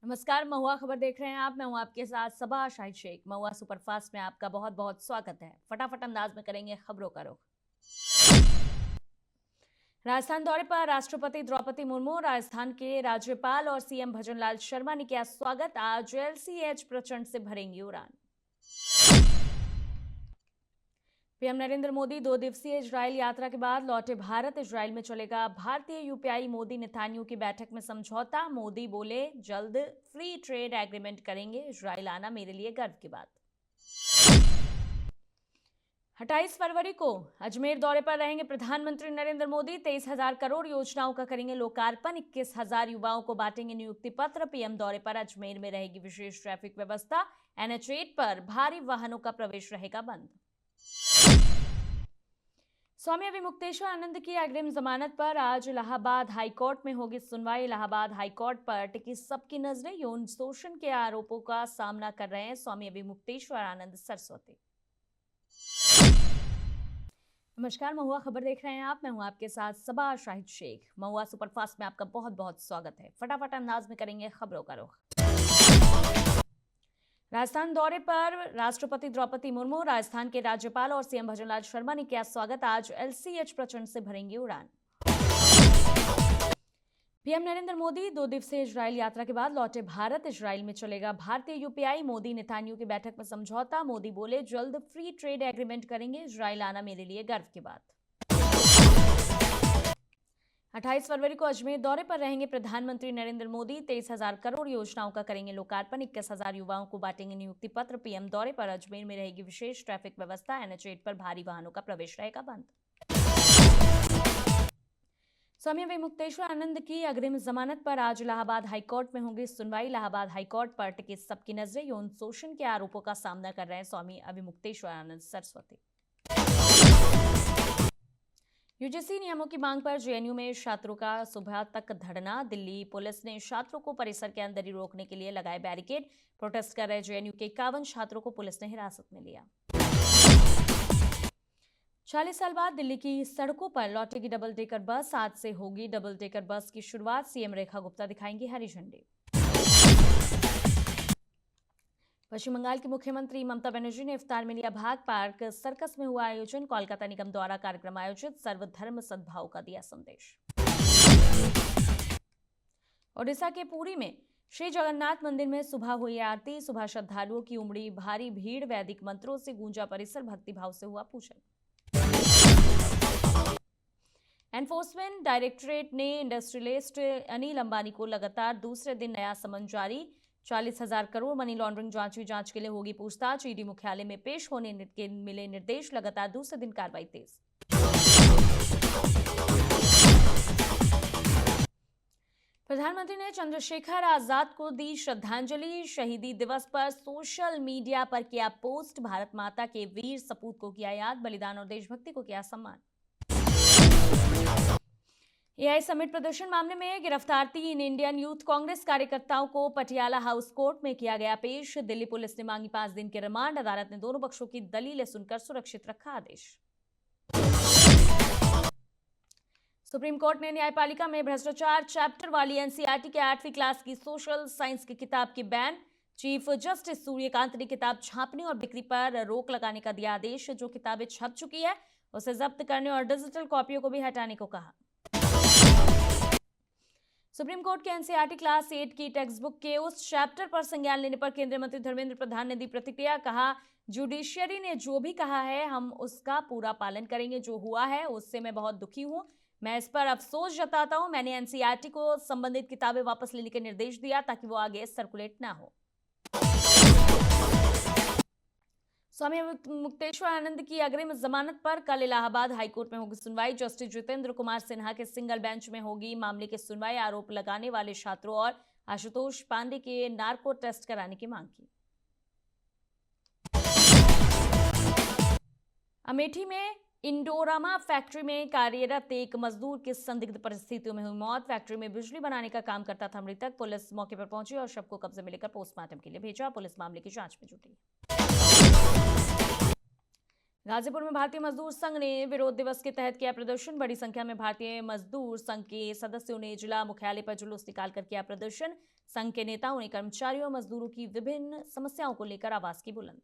नमस्कार, महुआ खबर देख रहे हैं आप। मैं हूं आपके साथ सबा शाहिद शेख। महुआ सुपरफास्ट में आपका बहुत बहुत स्वागत है। फटाफट अंदाज में करेंगे खबरों का रुख। राजस्थान दौरे पर राष्ट्रपति द्रौपदी मुर्मू, राजस्थान के राज्यपाल और सीएम भजनलाल शर्मा ने किया स्वागत। आज एलसीएच प्रचंड से भरेंगी उड़ान। पीएम नरेंद्र मोदी 2 दिवसीय इजरायल यात्रा के बाद लौटे भारत। इजरायल में चलेगा भारतीय यूपीआई मोदी नेतान्याहू की बैठक में समझौता। मोदी बोले, जल्द फ्री ट्रेड एग्रीमेंट करेंगे। इजरायल आना मेरे लिए गर्व की बात। 28 फरवरी को अजमेर दौरे पर रहेंगे प्रधानमंत्री नरेंद्र मोदी। 23,000 करोड़ योजनाओं का करेंगे लोकार्पण। 21,000 युवाओं को बांटेंगे नियुक्ति पत्र। पीएम दौरे पर अजमेर में रहेगी विशेष ट्रैफिक व्यवस्था। NH8 पर भारी वाहनों का प्रवेश रहेगा बंद। स्वामी अभिमुक्तेश्वर आनंद की अग्रिम जमानत पर आज इलाहाबाद हाईकोर्ट में होगी सुनवाई। इलाहाबाद हाईकोर्ट पर टिकी सबकी नजरें। यौन शोषण के आरोपों का सामना कर रहे हैं स्वामी अभिमुक्तेश्वर आनंद सरस्वती। नमस्कार, महुआ खबर देख रहे हैं आप। मैं हूं आपके साथ सबा शाहिद शेख। महुआ सुपरफास्ट में आपका बहुत बहुत स्वागत है। फटाफट अंदाज में करेंगे खबरों का रुख। राजस्थान दौरे पर राष्ट्रपति द्रौपदी मुर्मू, राजस्थान के राज्यपाल और सीएम भजनलाल शर्मा ने किया स्वागत। आज एलसीएच प्रचंड से भरेंगी उड़ान। पीएम नरेंद्र मोदी 2 दिवसीय इजरायल यात्रा के बाद लौटे भारत। इजरायल में चलेगा भारतीय यूपीआई मोदी नेतान्याहू की बैठक में समझौता। मोदी बोले, जल्द फ्री ट्रेड एग्रीमेंट करेंगे। इजरायल आना मेरे लिए गर्व की बात। 28 फरवरी को अजमेर दौरे पर रहेंगे प्रधानमंत्री नरेंद्र मोदी। 23,000 करोड़ योजनाओं का करेंगे लोकार्पण। 21,000 युवाओं को बांटेंगे नियुक्ति पत्र। पीएम दौरे पर अजमेर में रहेगी विशेष ट्रैफिक व्यवस्था। NH8 पर भारी वाहनों का प्रवेश रहेगा बंद। स्वामी अभिमुक्तेश्वर आनंद की अग्रिम जमानत पर आज इलाहाबाद हाईकोर्ट में होगी सुनवाई। इलाहाबाद हाईकोर्ट पर टिकी सबकी नजरें। यौन शोषण के आरोपों का सामना कर रहे हैं स्वामी अभिमुक्तेश्वर आनंद सरस्वती। यूजीसी नियमों की मांग पर जेएनयू में छात्रों का सुबह तक धरना। दिल्ली पुलिस ने छात्रों को परिसर के अंदर ही रोकने के लिए लगाए बैरिकेड। प्रोटेस्ट कर रहे जेएनयू के 51 छात्रों को पुलिस ने हिरासत में लिया। 40 साल बाद दिल्ली की सड़कों पर लौटेगी डबल डेकर बस। आज से होगी डबल डेकर बस की शुरुआत। सीएम रेखा गुप्ता दिखाएंगी हरी झंडी। पश्चिम बंगाल की मुख्यमंत्री ममता बनर्जी ने इफ्तार में लिया भाग। पार्क सर्कस में हुआ आयोजन। कोलकाता निगम द्वारा कार्यक्रम आयोजित। सर्वधर्म सद्भाव का दिया संदेश। ओडिशा के पुरी में श्री जगन्नाथ मंदिर में सुबह हुई आरती। सुबह श्रद्धालुओं की उमड़ी भारी भीड़। वैदिक मंत्रों से गूंजा परिसर। भक्तिभाव से हुआ पूजन। एनफोर्समेंट डायरेक्टरेट ने इंडस्ट्रियलिस्ट अनिल अंबानी को लगातार दूसरे दिन नया समन जारी। 40,000 करोड़ मनी लॉन्ड्रिंग जांच के लिए होगी पूछताछ। ईडी मुख्यालय में पेश होने के मिले निर्देश। लगातार दूसरे दिन कार्रवाई तेज। प्रधानमंत्री ने चंद्रशेखर आजाद को दी श्रद्धांजलि। शहीदी दिवस पर सोशल मीडिया पर किया पोस्ट। भारत माता के वीर सपूत को किया याद। बलिदान और देशभक्ति को किया सम्मान। एआई समिट प्रदर्शन मामले में गिरफ्तार 3 इंडियन यूथ कांग्रेस कार्यकर्ताओं को पटियाला हाउस कोर्ट में किया गया पेश। दिल्ली पुलिस ने मांगी 5 दिन के रिमांड। अदालत ने दोनों पक्षों की दलीलें सुनकर सुरक्षित रखा आदेश। सुप्रीम कोर्ट ने न्यायपालिका में भ्रष्टाचार चैप्टर वाली एनसीईआरटी के 8वीं क्लास की सोशल साइंस की किताब की बैन। चीफ जस्टिस सूर्यकांत ने किताब छापने और बिक्री पर रोक लगाने का दिया आदेश। जो किताबें छप चुकी है उसे जब्त करने और डिजिटल कॉपियों को भी हटाने को कहा। सुप्रीम कोर्ट के एनसीईआरटी क्लास 8 की टेक्स्ट बुक के उस चैप्टर पर संज्ञान लेने पर केंद्रीय मंत्री धर्मेंद्र प्रधान ने दी प्रतिक्रिया। कहा, जुडिशियरी ने जो भी कहा है हम उसका पूरा पालन करेंगे। जो हुआ है उससे मैं बहुत दुखी हूं। मैं इस पर अफसोस जताता हूं। मैंने एनसीईआरटी को संबंधित किताबें वापस लेने के निर्देश दिया ताकि वो आगे सर्कुलेट ना हो। स्वामी मुक्तेश्वर आनंद की अग्रिम जमानत पर कल इलाहाबाद हाईकोर्ट में होगी सुनवाई। जस्टिस जितेंद्र कुमार सिन्हा के सिंगल बेंच में होगी मामले की सुनवाई। आरोप लगाने वाले छात्रों और आशुतोष पांडे के नार्को टेस्ट कराने की मांग की। अमेठी में इंडोरामा फैक्ट्री में कार्यरत एक मजदूर की संदिग्ध परिस्थितियों में हुई मौत। फैक्ट्री में बिजली बनाने का काम करता था मृतक। पुलिस मौके पर पहुंची और शव को कब्जे में लेकर पोस्टमार्टम के लिए भेजा। पुलिस मामले की जांच में जुटी। गाजीपुर में भारतीय मजदूर संघ ने विरोध दिवस के तहत किया प्रदर्शन। बड़ी संख्या में भारतीय मजदूर संघ के सदस्यों ने जिला मुख्यालय पर जुलूस निकालकर किया प्रदर्शन। संघ के नेताओं ने कर्मचारियों और मजदूरों की विभिन्न समस्याओं को लेकर आवाज की बुलंद।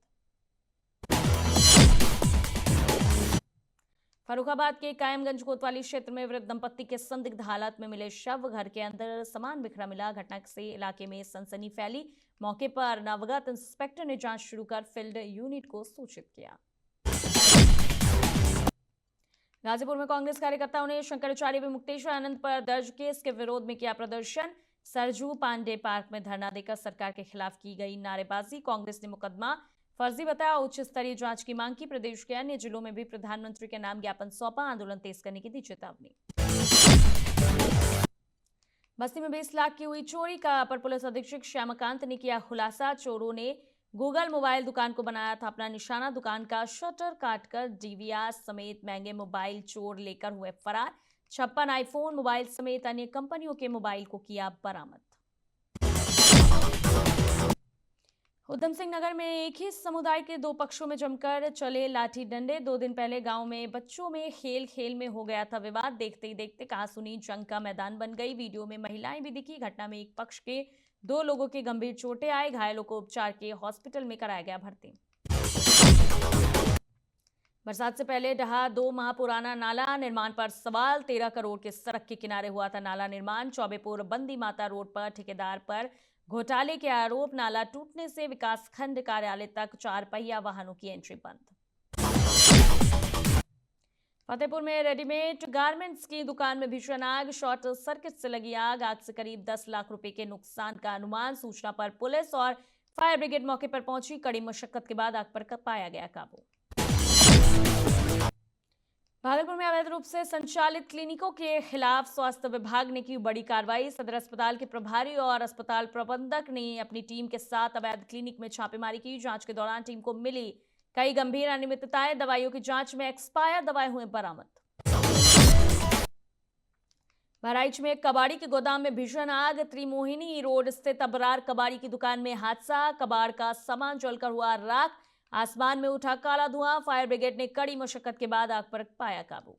फर्रुखाबाद के कायमगंज कोतवाली क्षेत्र में वृद्ध दंपत्ति के संदिग्ध हालत में मिले शव, घर के अंदर सामान बिखरा मिला। घटना से इलाके में सनसनी फैली। मौके पर नवगत इंस्पेक्टर ने जांच शुरू कर फील्ड यूनिट को सूचित किया। गाजीपुर में कांग्रेस कार्यकर्ताओं ने शंकराचार्य व मुक्तेश्वर आनंद पर दर्ज केस के विरोध में किया प्रदर्शन। सरजू पांडे पार्क में धरना देकर सरकार के खिलाफ की गई नारेबाजी। कांग्रेस ने मुकदमा फर्जी बताया, उच्च स्तरीय जांच की मांग की। प्रदेश के अन्य जिलों में भी प्रधानमंत्री के नाम ज्ञापन सौंपा, आंदोलन तेज करने की दी चेतावनी। बस्ती में 20 लाख की हुई चोरी का अपर पुलिस अधीक्षक श्यामकांत ने किया खुलासा। चोरों ने गूगल मोबाइल दुकान को बनाया था अपना निशाना। दुकान का शटर काटकर डीवीआर समेत महंगे मोबाइल चोर लेकर हुए फरार। 56 आईफोन मोबाइल समेत अन्य कंपनियों के मोबाइल को किया बरामद। उधम सिंह नगर में एक ही समुदाय के दो पक्षों में जमकर चले लाठी डंडे। 2 दिन पहले गांव में बच्चों में खेल में हो गया था विवाद। देखते ही देखते कहासुनी जंग का मैदान बन गई। वीडियो में महिलाएं भी दिखी। घटना में एक पक्ष के 2 लोगों के गंभीर चोटें आई। घायलों को उपचार के हॉस्पिटल में कराया गया भर्ती। बरसात से पहले ढहा 2 माह पुराना नाला, निर्माण पर सवाल। 13 करोड़ के सड़क के किनारे हुआ था नाला निर्माण। चौबेपुर बंदी माता रोड पर ठेकेदार पर घोटाले के आरोप। नाला टूटने से विकासखंड कार्यालय तक 4 पहिया वाहनों की एंट्री बंद। फतेहपुर में रेडीमेड गारमेंट्स की दुकान में भीषण आग, शॉर्ट सर्किट से लगी आग। आग से करीब 10 लाख रुपए के नुकसान का अनुमान। सूचना पर पुलिस और फायर ब्रिगेड मौके पर पहुंची। कड़ी मशक्कत के बाद आग पर पाया गया काबू। भागलपुर में अवैध रूप से संचालित क्लिनिकों के खिलाफ स्वास्थ्य विभाग ने की बड़ी कार्रवाई। सदर अस्पताल के प्रभारी और अस्पताल प्रबंधक ने अपनी टीम के साथ अवैध क्लिनिक में छापेमारी की। जांच के दौरान टीम को मिली कई गंभीर अनियमितताएं। दवाइयों की जांच में एक्सपायर दवाएं हुए बरामद। बहराइच में कबाड़ी के गोदाम में भीषण आग। त्रिमोहिनी रोड स्थित अबरार कबाड़ी की दुकान में हादसा। कबाड़ का सामान जलकर हुआ राख। आसमान में उठा काला धुआं। फायर ब्रिगेड ने कड़ी मशक्कत के बाद आग पर पाया काबू।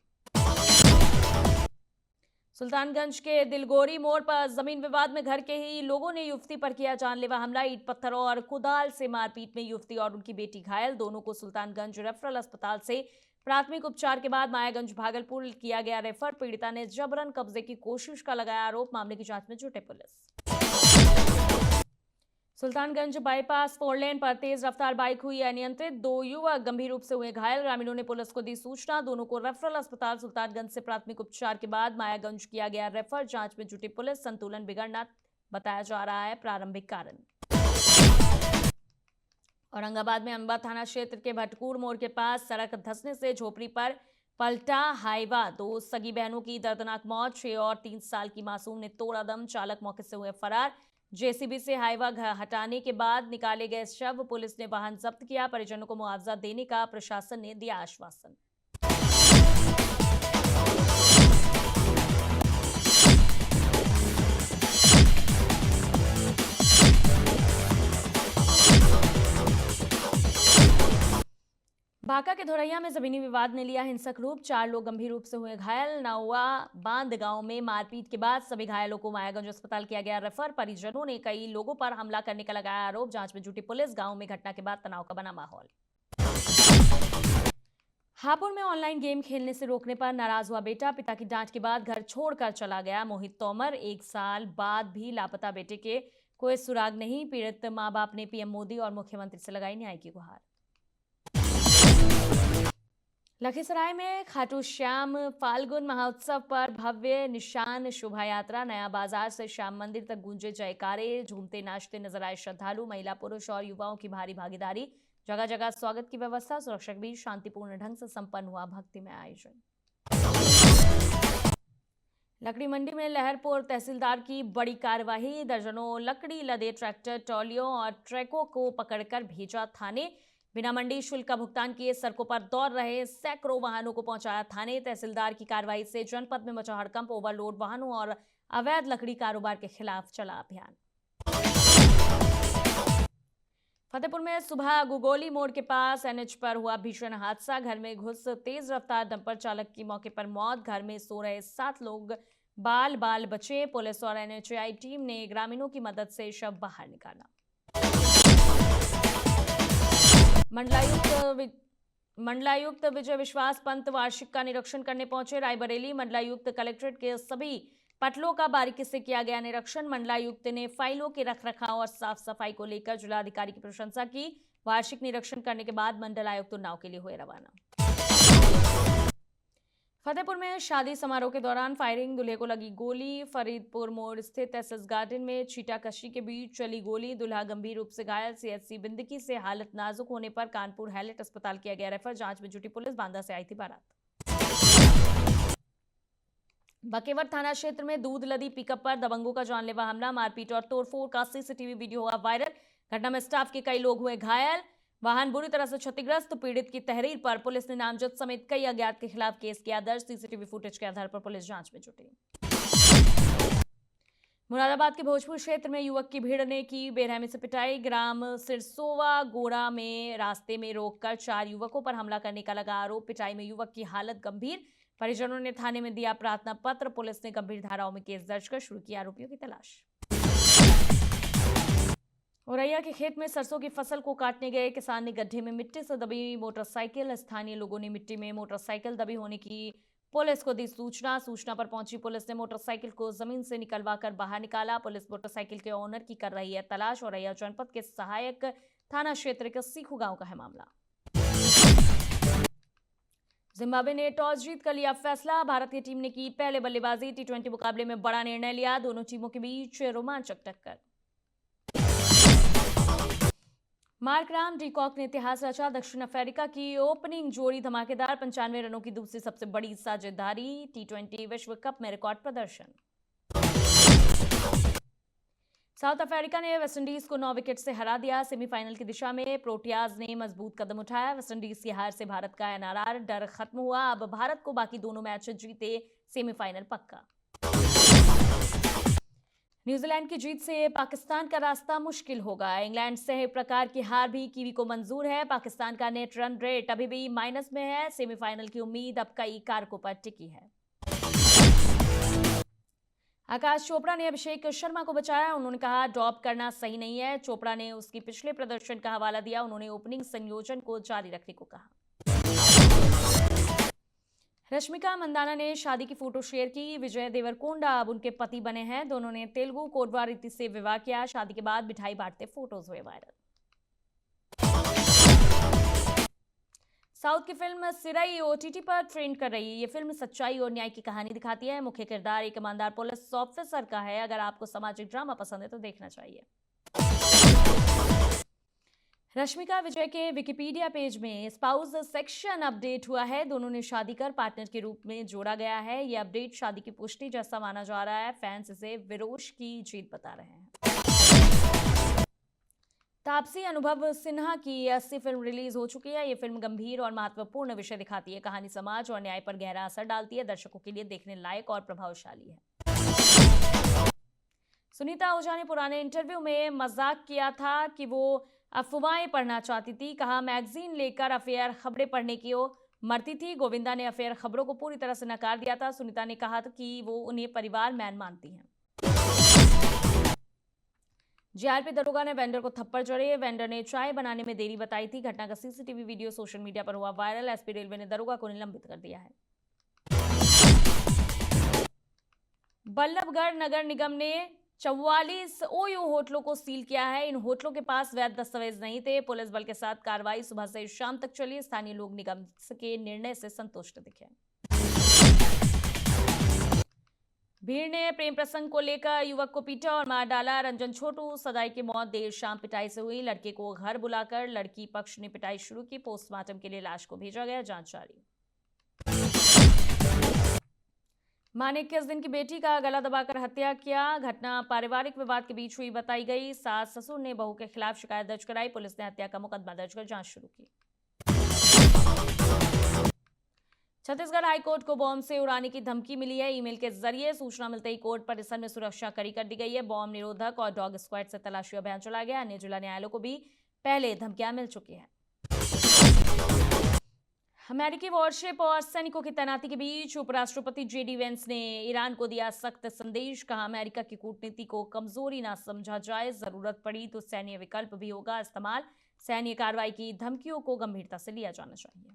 सुल्तानगंज के दिलगोरी मोड़ पर जमीन विवाद में घर के ही लोगों ने युवती पर किया जानलेवा हमला। ईंट पत्थर और कुदाल से मारपीट में युवती और उनकी बेटी घायल। दोनों को सुल्तानगंज रेफरल अस्पताल से प्राथमिक उपचार के बाद मायागंज भागलपुर किया गया रेफर। पीड़िता ने जबरन कब्जे की कोशिश का लगाया आरोप। मामले की जांच में जुटे पुलिस। सुल्तानगंज बाईपास 4 लेन पर तेज रफ्तार बाइक हुई अनियंत्रित। 2 युवक गंभीर रूप से हुए घायल। ग्रामीणों ने पुलिस को दी सूचना। दोनों को रेफरल अस्पताल सुल्तानगंज से प्राथमिक उपचार के बाद मायागंज किया गया रेफर। जांच में जुटी पुलिस। संतुलन बिगड़ना बताया जा रहा है प्रारंभिक कारण। औरंगाबाद में अंबा थाना क्षेत्र के भटकूर मोड़ के पास सड़क धंसने से झोपड़ी पर पलटा हाईवा। 2 सगी बहनों की दर्दनाक मौत। 6 और 3 साल की मासूम ने तोड़ा दम। चालक मौके से हुए फरार। जेसीबी से हाईवा हटाने के बाद निकाले गए शव। पुलिस ने वाहन जब्त किया। परिजनों को मुआवजा देने का प्रशासन ने दिया आश्वासन। बांका के धोरैया में जमीनी विवाद ने लिया हिंसक रूप। 4 लोग गंभीर रूप से हुए घायल। नौवा बांध गांव में मारपीट के बाद सभी घायलों को मायागंज अस्पताल किया गया रेफर। परिजनों ने कई लोगों पर हमला करने का लगाया आरोप। जांच में जुटी पुलिस। गांव में घटना के बाद तनाव का बना माहौल। हापुड़ में ऑनलाइन गेम खेलने से रोकने पर नाराज हुआ बेटा। पिता की डांट के बाद घर छोड़कर चला गया। मोहित तोमर 1 साल बाद भी लापता बेटे के कोई सुराग नहीं। पीड़ित मां बाप ने पीएम मोदी और मुख्यमंत्री से लगाई न्याय की गुहार। लखीसराय में खाटू श्याम फाल्गुन महोत्सव पर भव्य निशान शोभा यात्रा। नया बाजार से श्याम मंदिर तक गूंजे जयकारे। झूमते नाचते नजर आए श्रद्धालु। महिला पुरुष और युवाओं की भारी भागीदारी। जगह जगह स्वागत की व्यवस्था। सुरक्षा के बीच शांतिपूर्ण ढंग से संपन्न हुआ भक्तिमय आयोजन। लकड़ी मंडी में लहरपुर तहसीलदार की बड़ी कार्यवाही। दर्जनों लकड़ी लदे ट्रैक्टर, ट्रॉलियों और ट्रकों को पकड़कर भेजा थाने। बिना मंडी शुल्क का भुगतान किए सड़कों पर दौड़ रहे सैकड़ों वाहनों को पहुंचाया थाने। तहसीलदार की कार्रवाई से जनपद में मचा हड़कंप। ओवरलोड वाहनों और अवैध लकड़ी कारोबार के खिलाफ चला अभियान। फतेहपुर में सुबह गुगोली मोड़ के पास एनएच पर हुआ भीषण हादसा। घर में घुस तेज रफ्तार डंपर चालक की मौके पर मौत। घर में सो रहे 7 लोग बाल बाल बचे। पुलिस और एनएचएआई टीम ने ग्रामीणों की मदद से शव बाहर निकाला। मंडलायुक्त विजय विश्वास पंत वार्षिक का निरीक्षण करने पहुंचे रायबरेली। मंडलायुक्त कलेक्ट्रेट के सभी पटलों का बारीकी से किया गया निरीक्षण। मंडलायुक्त ने फाइलों के रखरखाव और साफ सफाई को लेकर जिलाधिकारी की प्रशंसा की। वार्षिक निरीक्षण करने के बाद मंडल आयुक्त उन्नाव के लिए हुए रवाना। फतेहपुर में शादी समारोह के दौरान फायरिंग, दूल्हे को लगी गोली। फरीदपुर मोड़ स्थित एसएस गार्डन में छीटाकशी के बीच चली गोली, दूल्हा गंभीर रूप से घायल। सीएचसी बिंदकी से हालत नाजुक होने पर कानपुर हैलेट अस्पताल किया गया रेफर। जांच में जुटी पुलिस। बांदा से आई थी बारात। बकेवर थाना क्षेत्र में दूध लदी पिकअप पर दबंगों का जानलेवा हमला, मारपीट और तोड़फोड़ का सीसीटीवी वीडियो हुआ वायरल। घटना में स्टाफ के कई लोग हुए घायल। वाहन बुरी तरह से क्षतिग्रस्त। पीड़ित की तहरीर पर पुलिस ने नामजद समेत कई अज्ञात के खिलाफ केस किया दर्ज। सीसीटीवी फुटेज के आधार पर पुलिस जांच में जुटी। मुरादाबाद के भोजपुर क्षेत्र में युवक की भीड़ ने की बेरहमी से पिटाई। ग्राम सिरसोवा गोड़ा में रास्ते में रोककर 4 युवकों पर हमला करने का लगा आरोप। पिटाई में युवक की हालत गंभीर। परिजनों ने थाने में दिया प्रार्थना पत्र। पुलिस ने गंभीर धाराओं में केस दर्ज कर शुरू की आरोपियों की तलाश। औरैया के खेत में सरसों की फसल को काटने गए किसान ने गड्ढे में मिट्टी से दबी मोटरसाइकिल। स्थानीय लोगों ने मिट्टी में मोटरसाइकिल दबी होने की पुलिस को दी सूचना पर पहुंची पुलिस ने मोटरसाइकिल को जमीन से निकलवाकर बाहर निकाला। पुलिस मोटरसाइकिल के ओनर की कर रही है तलाश। औरैया जनपद के सहायक थाना क्षेत्र के सीखू गांव का है मामला। जिम्बाब्वे ने टॉस जीतकर लिया फैसला। भारत की टीम ने की पहले बल्लेबाजी। टी20 मुकाबले में बड़ा निर्णय लिया। दोनों टीमों के बीच रोमांचक टक्कर। मार्क राम डीकॉक ने इतिहास रचा। दक्षिण अफ्रीका की ओपनिंग जोड़ी धमाकेदार। 95 रनों की दूसरी सबसे बड़ी साझेदारी। टी20 विश्व कप में रिकॉर्ड प्रदर्शन। साउथ अफ्रीका ने वेस्टइंडीज को 9 विकेट से हरा दिया। सेमीफाइनल की दिशा में प्रोटियाज ने मजबूत कदम उठाया। वेस्टइंडीज की हार से भारत का एनआरआर डर खत्म हुआ। अब भारत को बाकी दोनों मैच जीते सेमीफाइनल पक्का। न्यूजीलैंड की जीत से पाकिस्तान का रास्ता मुश्किल होगा। इंग्लैंड से प्रकार की हार भी कीवी को मंजूर है। पाकिस्तान का नेट रन रेट अभी भी माइनस में है। सेमीफाइनल की उम्मीद अब कई कारकों पर टिकी है। आकाश चोपड़ा ने अभिषेक शर्मा को बचाया। उन्होंने कहा ड्रॉप करना सही नहीं है। चोपड़ा ने उसकी पिछले प्रदर्शन का हवाला दिया। उन्होंने ओपनिंग संयोजन को जारी रखने को कहा। रश्मिका मंदाना ने शादी की फोटो शेयर की। विजय देवरकोंडा अब उनके पति बने हैं। दोनों ने तेलुगु कोडवा रीति से विवाह किया। शादी के बाद मिठाई बांटते फोटोज हुए वायरल। साउथ की फिल्म सिराई ओटीटी पर ट्रेंड कर रही है। ये फिल्म सच्चाई और न्याय की कहानी दिखाती है। मुख्य किरदार एक ईमानदार पुलिस ऑफिसर का है। अगर आपको सामाजिक ड्रामा पसंद है तो देखना चाहिए। रश्मिका विजय के विकिपीडिया पेज में स्पाउस सेक्शन अपडेट हुआ है। दोनों ने शादी कर पार्टनर के रूप में जोड़ा गया है। यह अपडेट शादी की पुष्टि जैसा माना जा रहा है। फैंस इसे विरोश की जीत बता रहे हैं। तापसी अनुभव सिन्हा की 80 फिल्म रिलीज हो चुकी है। ये फिल्म गंभीर और महत्वपूर्ण विषय दिखाती है। कहानी समाज और न्याय पर गहरा असर डालती है। दर्शकों के लिए देखने लायक और प्रभावशाली है। सुनीता ओझा ने पुराने इंटरव्यू में मजाक किया था कि वो अफवाहें पढ़ना चाहती थी। कहा मैगजीन लेकर अफेयर खबरें पढ़ने की वो मरती थी। गोविंदा ने अफेयर खबरों को पूरी तरह से नकार दिया था। सुनीता ने कहा था कि वो उन्हें परिवार मैन मानती हैं। जीआरपी दरोगा ने वेंडर को थप्पड़ जड़े। वेंडर ने चाय बनाने में देरी बताई थी। घटना का सीसीटीवी वीडियो सोशल मीडिया पर हुआ वायरल। एसपी रेलवे ने दरोगा को निलंबित कर दिया है। बल्लभगढ़ नगर निगम ने 44 ओयो होटलों को सील किया है। इन होटलों के पास वैध दस्तावेज नहीं थे। पुलिस बल के साथ कार्रवाई सुबह से शाम तक चली। स्थानीय लोग निगम के निर्णय से संतुष्ट दिखे। भीड़ ने प्रेम प्रसंग को लेकर युवक को पीटा और मार डाला। रंजन छोटू सदाई की मौत देर शाम पिटाई से हुई। लड़के को घर बुलाकर लड़की पक्ष ने पिटाई शुरू की। पोस्टमार्टम के लिए लाश को भेजा गया। जांच जारी। मां ने 21 दिन की बेटी का गला दबाकर हत्या किया। घटना पारिवारिक विवाद के बीच हुई बताई गई। सास ससुर ने बहू के खिलाफ शिकायत दर्ज कराई। पुलिस ने हत्या का मुकदमा दर्ज कर जांच शुरू की। छत्तीसगढ़ हाईकोर्ट को बॉम्ब से उड़ाने की धमकी मिली है। ईमेल के जरिए सूचना मिलते ही कोर्ट परिसर में सुरक्षा कड़ी कर दी गई है। बॉम्ब निरोधक और डॉग स्क्वाड से तलाशी अभियान चलाया गया। अन्य जिला न्यायालयों को भी पहले धमकियां मिल चुकी हैं। अमेरिकी वॉरशिप और सैनिकों की तैनाती के बीच उपराष्ट्रपति जेडी वेंस ने ईरान को दिया सख्त संदेश। कहा, अमेरिका की कूटनीति को कमजोरी ना समझा जाए, जरूरत पड़ी तो सैन्य विकल्प भी होगा इस्तेमाल। सैन्य कार्रवाई की धमकियों को गंभीरता से लिया जाना चाहिए।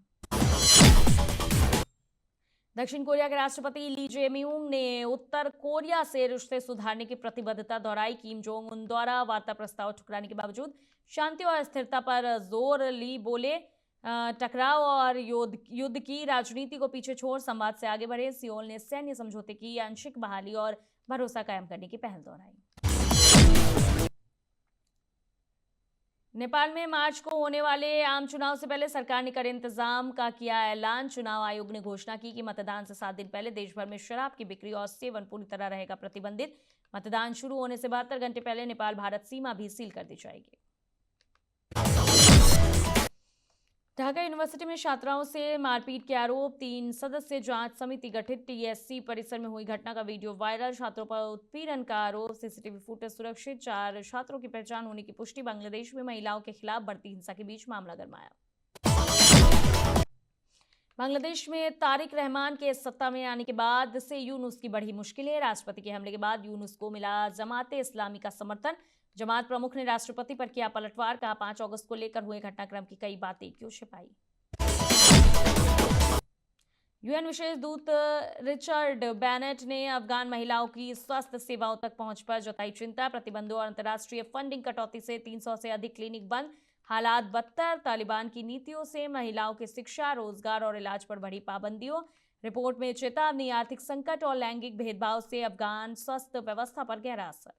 दक्षिण कोरिया के राष्ट्रपति ली जे-म्यूंग ने उत्तर कोरिया से रिश्ते सुधारने की प्रतिबद्धता दोहराई। किम जोंग उन द्वारा वार्ता प्रस्ताव ठुकराने के बावजूद शांति और स्थिरता पर जोर। ली बोले, टकराव और युद्ध की राजनीति को पीछे छोड़ संवाद से आगे बढ़े। सियोल ने सैन्य समझौते की आंशिक बहाली और भरोसा कायम करने की पहल दोहराई। नेपाल में मार्च को होने वाले आम चुनाव से पहले सरकार ने कड़े इंतजाम का किया ऐलान। चुनाव आयोग ने घोषणा की कि मतदान से 7 दिन पहले देश भर में शराब की बिक्री और सेवन पूरी तरह रहेगा प्रतिबंधित। मतदान शुरू होने से 72 घंटे पहले नेपाल भारत सीमा भी सील कर दी जाएगी। ढाका यूनिवर्सिटी में छात्राओं से मारपीट के आरोप। 3 सदस्यीय जांच समिति गठित। टीएससी परिसर में हुई घटना का वीडियो वायरल। छात्रों पर उत्पीड़न का आरोप। सीसीटीवी फुटेज सुरक्षित। 4 छात्रों की पहचान होने की पुष्टि। बांग्लादेश में महिलाओं के खिलाफ बढ़ती हिंसा के बीच मामला गरमाया। बांग्लादेश में तारिक रहमान के सत्ता में आने के बाद से यूनुस की बढ़ी मुश्किलें। राष्ट्रपति के हमले के बाद यूनुस को मिला जमाते इस्लामी का समर्थन। जमात प्रमुख ने राष्ट्रपति पर किया पलटवार। कहा, 5 अगस्त को लेकर हुए घटनाक्रम की कई बातें क्यों छिपाई। यूएन विशेष दूत रिचर्ड बेनेट ने अफगान महिलाओं की स्वास्थ्य सेवाओं तक पहुंच पर जताई चिंता। प्रतिबंधों और अंतर्राष्ट्रीय फंडिंग कटौती से 300 से अधिक क्लिनिक बंद। हालात बदतर। तालिबान की नीतियों से महिलाओं की शिक्षा, रोजगार और इलाज पर बढ़ी पाबंदियों। रिपोर्ट में चेतावनी। आर्थिक संकट और लैंगिक भेदभाव से अफगान स्वास्थ्य व्यवस्था पर गहरा असर।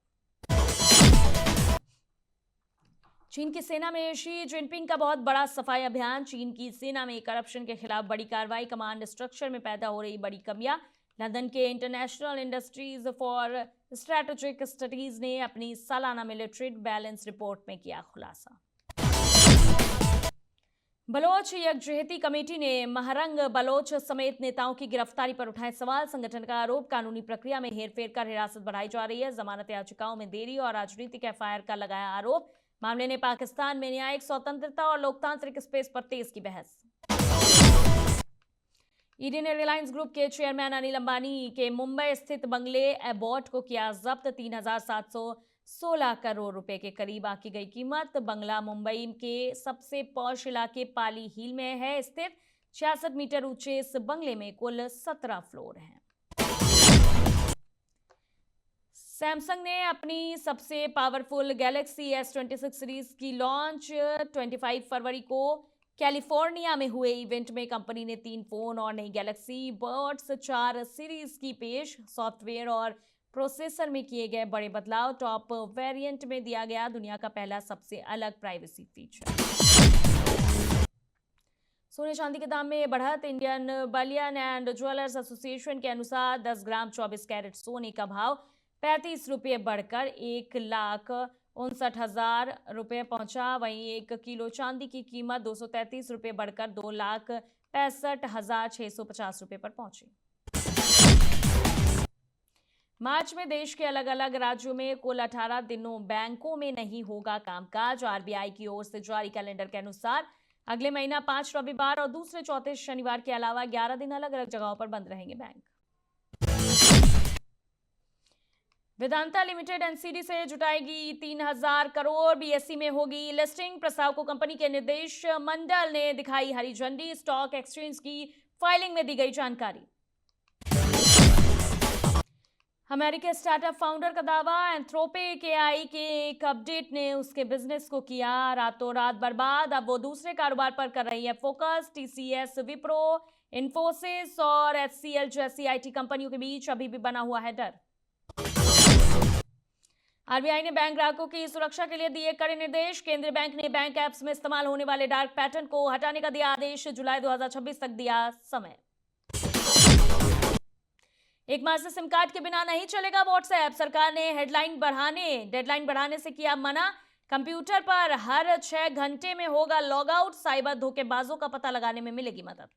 चीन की सेना में शी जिनपिंग का बहुत बड़ा सफाई अभियान। चीन की सेना में करप्शन के खिलाफ बड़ी कार्रवाई। कमांड स्ट्रक्चर में पैदा हो रही बड़ी कमियां। लंदन के international industries for strategic studies ने अपनी सालाना मिलिट्री बैलेंस रिपोर्ट में किया खुलासा। बलोच यकजहती कमेटी ने महरंग बलोच समेत नेताओं की गिरफ्तारी पर उठाए सवाल। संगठन का आरोप, कानूनी प्रक्रिया में हेरफेर कर हिरासत बढ़ाई जा रही है। जमानत याचिकाओं में देरी और राजनीतिक एफआईआर का लगाया आरोप। मामले ने पाकिस्तान में न्यायिक स्वतंत्रता और लोकतांत्रिक स्पेस पर तेज की बहस। ईडी ने रिलायंस ग्रुप के चेयरमैन अनिल अंबानी के मुंबई स्थित बंगले एबॉट को किया जब्त। 3,716 करोड़ रुपए के करीब आकी गई कीमत। बंगला मुंबई के सबसे पॉश इलाके पाली हिल में है स्थित। 66 मीटर ऊंचे इस बंगले में कुल 17 फ्लोर हैं। सैमसंग ने अपनी सबसे पावरफुल गैलेक्सी S26 सीरीज की लॉन्च 25 फरवरी को कैलिफोर्निया में हुए इवेंट में कंपनी ने 3 फोन और नई गैलेक्सी बर्ड्स 4 सीरीज की पेश। सॉफ्टवेयर और प्रोसेसर में किए गए बड़े बदलाव। टॉप वेरिएंट में दिया गया दुनिया का पहला सबसे अलग प्राइवेसी फीचर। सोने चांदी के दाम में बढ़त। Indian Baliyan and jewellers association के अनुसार 10 ग्राम 24 कैरेट सोने का भाव 35 रुपये बढ़कर 1,59,000 रुपये पहुंचा। वहीं 1 किलो चांदी की कीमत 233 रुपये बढ़कर 2,65,650 रुपये पर पहुंची। मार्च में देश के अलग अलग राज्यों में कुल 18 दिनों बैंकों में नहीं होगा कामकाज। आरबीआई की ओर से जारी कैलेंडर के अनुसार अगले महीना 5 रविवार और दूसरे चौथे शनिवार के अलावा 11 दिन अलग अलग जगहों पर बंद रहेंगे बैंक। वेदांता लिमिटेड एनसीडी से जुटाएगी 3,000 करोड़। बीएसई में होगी लिस्टिंग। प्रस्ताव को कंपनी के निर्देश मंडल ने दिखाई हरी झंडी। स्टॉक एक्सचेंज की फाइलिंग में दी गई जानकारी। अमेरिकी स्टार्टअप फाउंडर का दावा, एंथ्रोपिक एआई के एक अपडेट ने उसके बिजनेस को किया रातों रात बर्बाद। अब वो दूसरे कारोबार पर कर रही है फोकस। टीसीएस, विप्रो, इन्फोसिस और एचसीएल जैसी आईटी कंपनियों के बीच अभी भी बना हुआ है डर। आरबीआई ने बैंक ग्राहकों की सुरक्षा के लिए दिए कड़े निर्देश। केंद्रीय बैंक ने बैंक ऐप्स में इस्तेमाल होने वाले डार्क पैटर्न को हटाने का दिया आदेश। जुलाई 2026 तक दिया समय। 1 माह से सिम कार्ड के बिना नहीं चलेगा व्हाट्सएप। सरकार ने डेडलाइन बढ़ाने से किया मना। कंप्यूटर पर हर 6 घंटे में होगा लॉग आउट। साइबर धोखेबाजों का पता लगाने में मिलेगी मदद।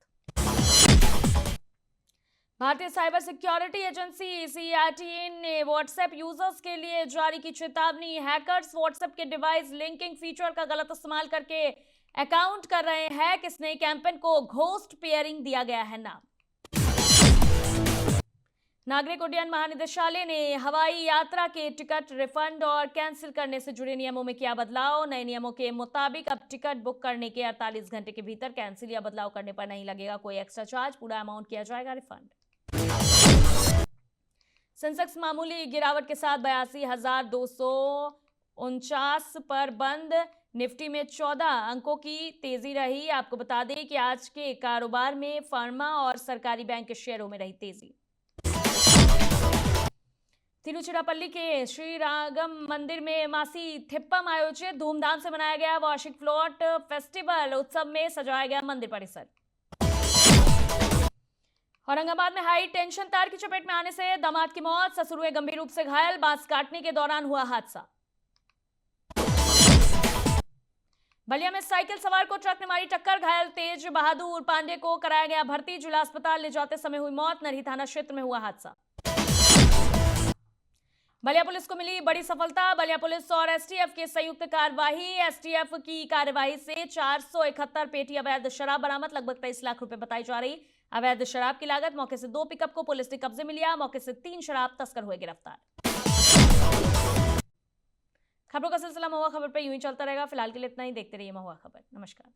भारतीय साइबर सिक्योरिटी एजेंसी सीआईटी ने व्हाट्सएप यूजर्स के लिए जारी की चेतावनी। हैकर्स व्हाट्सएप के डिवाइस लिंकिंग फीचर का गलत इस्तेमाल करके अकाउंट कर रहे हैं। इस नई कैंपेन को घोस्ट पेयरिंग दिया गया है नाम। नागरिक उड्डयन महानिदेशालय ने हवाई यात्रा के टिकट रिफंड और कैंसिल करने से जुड़े नियमों में किया बदलाव। नए नियमों के मुताबिक अब टिकट बुक करने के 48 घंटे के भीतर कैंसिल या बदलाव करने पर नहीं लगेगा कोई एक्स्ट्रा चार्ज। पूरा अमाउंट किया जाएगा रिफंड। सेंसेक्स मामूली गिरावट के साथ 82,249 पर बंद। निफ्टी में 14 अंकों की तेजी रही। आपको बता दें कि आज के कारोबार में फार्मा और सरकारी बैंक के शेयरों में रही तेजी। तिरुचिरापल्ली के श्री रागम मंदिर में मासी थिप्पम आयोजित। धूमधाम से मनाया गया वार्षिक फ्लोट फेस्टिवल। उत्सव में सजाया गया मंदिर परिसर। औरंगाबाद में हाई टेंशन तार की चपेट में आने से दामाद की मौत, ससुर हुए गंभीर रूप से घायल। बांस काटने के दौरान हुआ हादसा। बलिया में साइकिल सवार को ट्रक ने मारी टक्कर, घायल तेज बहादुर पांडे को कराया गया भर्ती। जिला अस्पताल ले जाते समय हुई मौत। नरही थाना क्षेत्र में हुआ हादसा। बलिया पुलिस को मिली बड़ी सफलता। बलिया पुलिस और एसटीएफ की संयुक्त कार्रवाई। एसटीएफ की कार्यवाही से 471 पेटी अवैध शराब बरामद, लगभग 23 लाख रुपए बताई जा रही। अवैध शराब की लागत। मौके से 2 पिकअप को पुलिस ने कब्जे में लिया। मौके से 3 शराब तस्कर हुए गिरफ्तार। खबरों का सिलसिला महुआ खबर पर यूं ही चलता रहेगा। फिलहाल के लिए इतना ही। देखते रहिए महुआ खबर। नमस्कार।